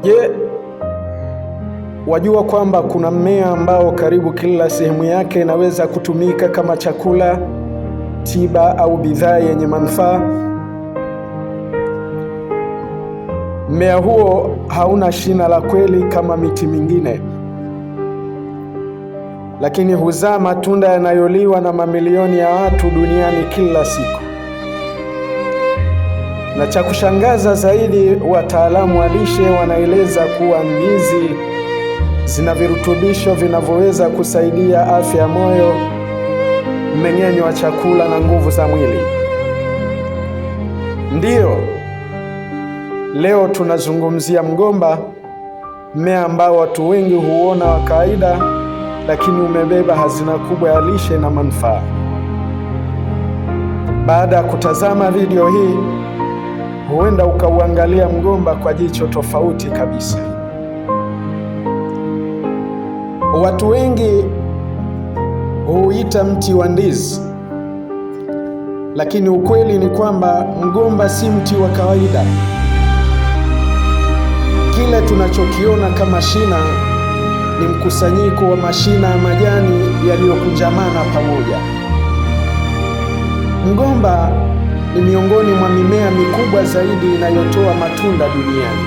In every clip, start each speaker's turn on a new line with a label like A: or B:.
A: Je, wajua kwamba kuna mmea ambao karibu kila sehemu yake inaweza kutumika kama chakula, tiba au bidhaa yenye manufaa? Mmea huo hauna shina la kweli kama miti mingine, lakini huzaa matunda yanayoliwa na mamilioni ya watu duniani kila siku. Na cha kushangaza zaidi, wataalamu wa lishe wanaeleza kuwa ndizi zina virutubisho vinavyoweza kusaidia afya ya moyo, mmeng'enyo wa chakula na nguvu za mwili. Ndiyo, leo tunazungumzia mgomba, mmea ambao watu wengi huona wa kawaida, lakini umebeba hazina kubwa ya lishe na manufaa. Baada ya kutazama video hii, huenda ukauangalia mgomba kwa jicho tofauti kabisa. Watu wengi huuita mti wa ndizi, lakini ukweli ni kwamba mgomba si mti wa kawaida. Kile tunachokiona kama shina ni mkusanyiko wa mashina ya majani yaliyokunjamana pamoja. Mgomba ni miongoni mwa mimea mikubwa zaidi inayotoa matunda duniani.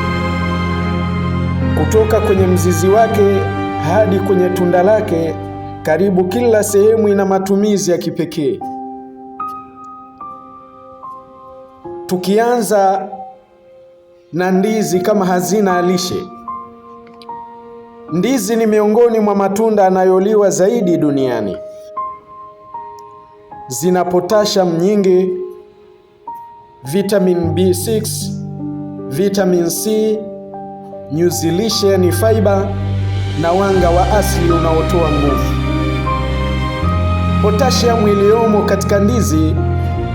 A: Kutoka kwenye mzizi wake hadi kwenye tunda lake, karibu kila sehemu ina matumizi ya kipekee. Tukianza na ndizi kama hazina ya lishe. Ndizi ni miongoni mwa matunda yanayoliwa zaidi duniani. Zina potassium nyingi, vitamin B6, vitamin C, nyuzi lishe ni fiber na wanga wa asili unaotoa nguvu. Potassium iliyomo katika ndizi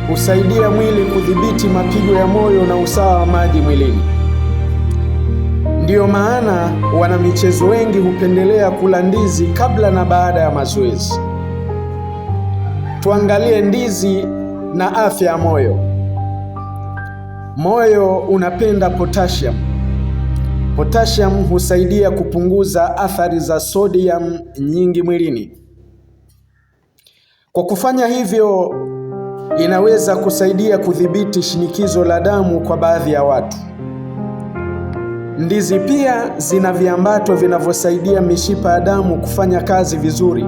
A: husaidia mwili kudhibiti mapigo ya moyo na usawa wa maji mwilini. Ndiyo maana wanamichezo wengi hupendelea kula ndizi kabla na baada ya mazoezi. Tuangalie ndizi na afya ya moyo. Moyo unapenda potassium. Potassium husaidia kupunguza athari za sodium nyingi mwilini. Kwa kufanya hivyo, inaweza kusaidia kudhibiti shinikizo la damu kwa baadhi ya watu. Ndizi pia zina viambato vinavyosaidia mishipa ya damu kufanya kazi vizuri.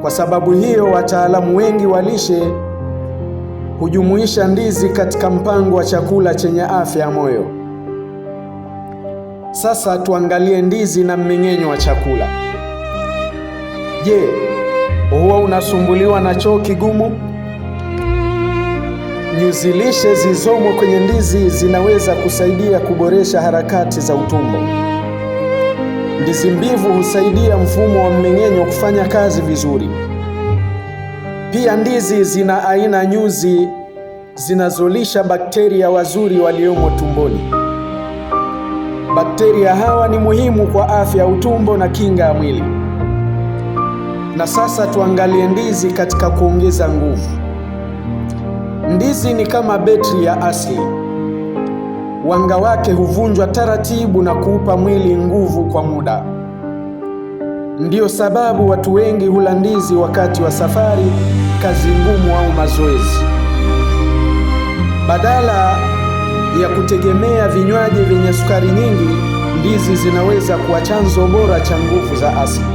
A: Kwa sababu hiyo, wataalamu wengi wa lishe hujumuisha ndizi katika mpango wa chakula chenye afya ya moyo. Sasa tuangalie ndizi na mmeng'enyo wa chakula. Je, huwa unasumbuliwa na choo kigumu? Nyuzi lishe zilizomo kwenye ndizi zinaweza kusaidia kuboresha harakati za utumbo. Ndizi mbivu husaidia mfumo wa mmeng'enyo kufanya kazi vizuri. Pia ndizi zina aina nyuzi zinazolisha bakteria wazuri waliomo tumboni. Bakteria hawa ni muhimu kwa afya ya utumbo na kinga ya mwili. Na sasa tuangalie ndizi katika kuongeza nguvu. Ndizi ni kama betri ya asili. Wanga wake huvunjwa taratibu na kuupa mwili nguvu kwa muda. Ndiyo sababu watu wengi hula ndizi wakati wa safari, kazi ngumu au mazoezi. Badala ya kutegemea vinywaji vyenye sukari nyingi, ndizi zinaweza kuwa chanzo bora cha nguvu za asili.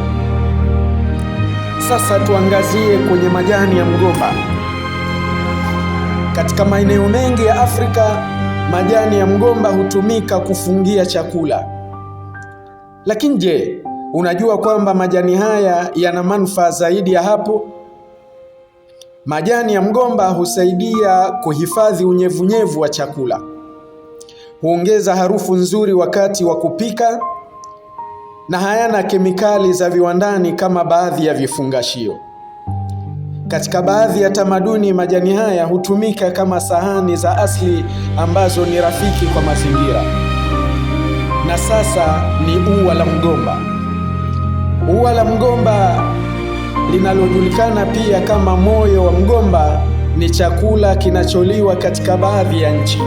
A: Sasa tuangazie kwenye majani ya mgomba. Katika maeneo mengi ya Afrika, majani ya mgomba hutumika kufungia chakula. Lakini je, unajua kwamba majani haya yana manufaa zaidi ya hapo? Majani ya mgomba husaidia kuhifadhi unyevunyevu wa chakula. Huongeza harufu nzuri wakati wa kupika na hayana kemikali za viwandani kama baadhi ya vifungashio. Katika baadhi ya tamaduni, majani haya hutumika kama sahani za asili ambazo ni rafiki kwa mazingira. Na sasa ni ua la mgomba. Ua la mgomba linalojulikana pia kama moyo wa mgomba ni chakula kinacholiwa katika baadhi ya nchi.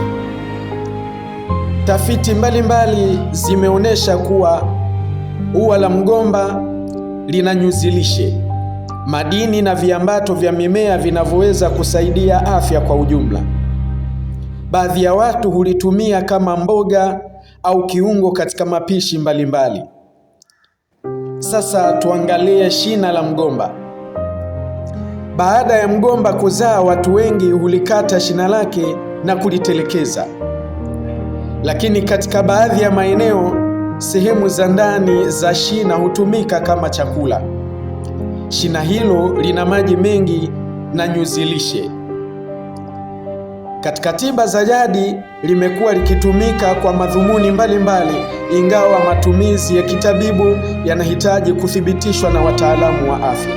A: Tafiti mbalimbali zimeonyesha kuwa ua la mgomba lina nyuzi lishe, madini na viambato vya mimea vinavyoweza kusaidia afya kwa ujumla. Baadhi ya watu hulitumia kama mboga au kiungo katika mapishi mbalimbali. Sasa tuangalie shina la mgomba. Baada ya mgomba kuzaa, watu wengi hulikata shina lake na kulitelekeza. Lakini katika baadhi ya maeneo, sehemu za ndani za shina hutumika kama chakula. Shina hilo lina maji mengi na nyuzi lishe. Katika tiba za jadi limekuwa likitumika kwa madhumuni mbalimbali, ingawa matumizi ya kitabibu yanahitaji kuthibitishwa na wataalamu wa afya.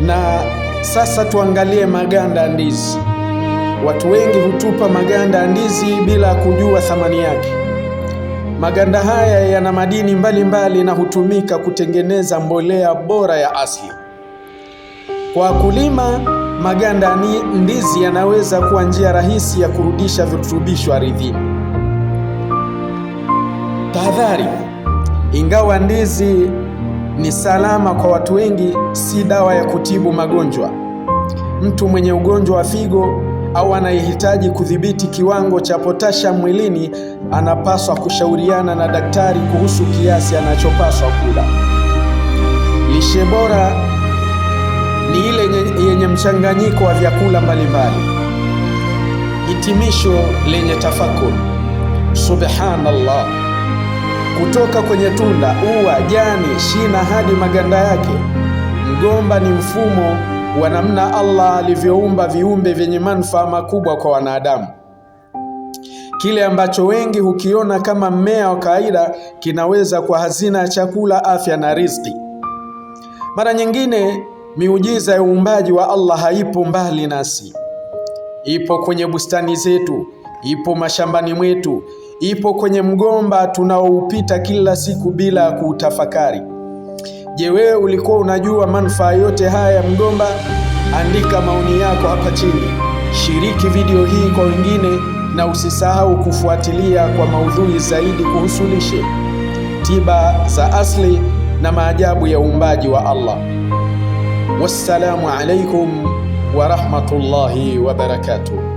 A: Na sasa tuangalie maganda ya ndizi. Watu wengi hutupa maganda ya ndizi bila kujua thamani yake. Maganda haya yana madini mbalimbali na hutumika kutengeneza mbolea bora ya asili. Kwa wakulima, maganda ya ndizi yanaweza kuwa njia rahisi ya kurudisha virutubisho ardhini. Tahadhari: ingawa ndizi ni salama kwa watu wengi, si dawa ya kutibu magonjwa. Mtu mwenye ugonjwa wa figo au anayehitaji kudhibiti kiwango cha potassium mwilini anapaswa kushauriana na daktari kuhusu kiasi anachopaswa kula. Lishe bora ni ile yenye mchanganyiko wa vyakula mbalimbali. Hitimisho lenye tafakuri. Subhanallah. Kutoka kwenye tunda, ua, jani, shina hadi maganda yake, mgomba ni mfumo wa namna Allah alivyoumba viumbe vyenye manufaa makubwa kwa wanadamu. Kile ambacho wengi hukiona kama mmea wa kawaida kinaweza kuwa hazina ya chakula, afya na riziki. Mara nyingine miujiza ya uumbaji wa Allah haipo mbali nasi. Ipo kwenye bustani zetu, ipo mashambani mwetu, ipo kwenye mgomba tunaoupita kila siku bila kuutafakari. Je, wewe ulikuwa unajua manufaa yote haya ya mgomba? Andika maoni yako hapa chini. Shiriki video hii kwa wengine na usisahau kufuatilia kwa maudhui zaidi kuhusu lishe, tiba za asili na maajabu ya uumbaji wa Allah. Wassalamu alaikum wa rahmatullahi wa barakatuh.